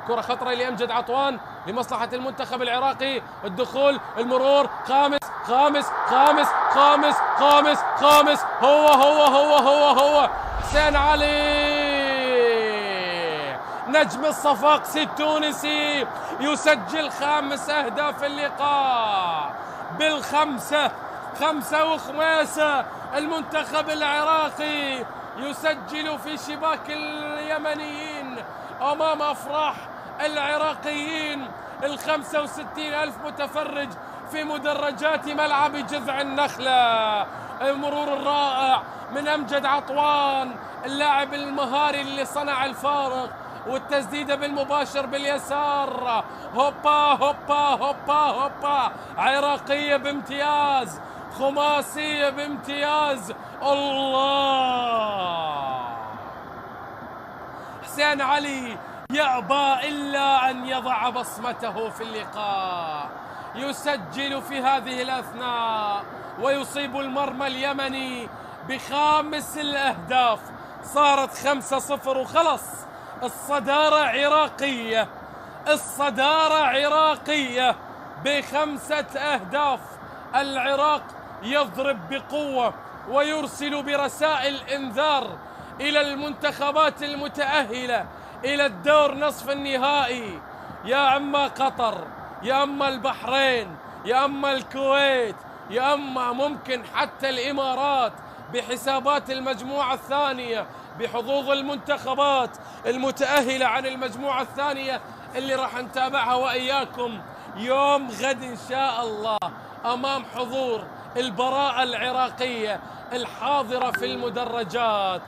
كرة خطرة لأمجد عطوان لمصلحة المنتخب العراقي. الدخول، المرور، خامس خامس خامس خامس خامس خامس هو حسين علي نجم الصفاقسي التونسي يسجل 5 أهداف اللقاء بالخمسة، 5 وخماسة. المنتخب العراقي يسجل في شباك اليمنيين أمام أفراح العراقيين 65 ألف متفرج في مدرجات ملعب جذع النخلة. المرور الرائع من أمجد عطوان اللاعب المهاري اللي صنع الفارق، والتسديدة بالمباشر باليسار. هوبا عراقية بامتياز، خماسية بامتياز. الله، حسين علي يأبى إلا أن يضع بصمته في اللقاء، يسجل في هذه الأثناء ويصيب المرمى اليمني ب5 الأهداف. صارت 5-0 وخلص. الصدارة عراقية، الصدارة عراقية ب5 أهداف. العراق يضرب بقوة ويرسل برسائل إنذار إلى المنتخبات المتأهلة إلى الدور نصف النهائي. يا أما قطر، يا أما البحرين، يا أما الكويت، يا أما ممكن حتى الإمارات بحسابات المجموعة الثانية، بحظوظ المنتخبات المتأهلة عن المجموعة الثانية اللي راح نتابعها وإياكم يوم غد إن شاء الله أمام حضور البراءة العراقية الحاضرة في المدرجات.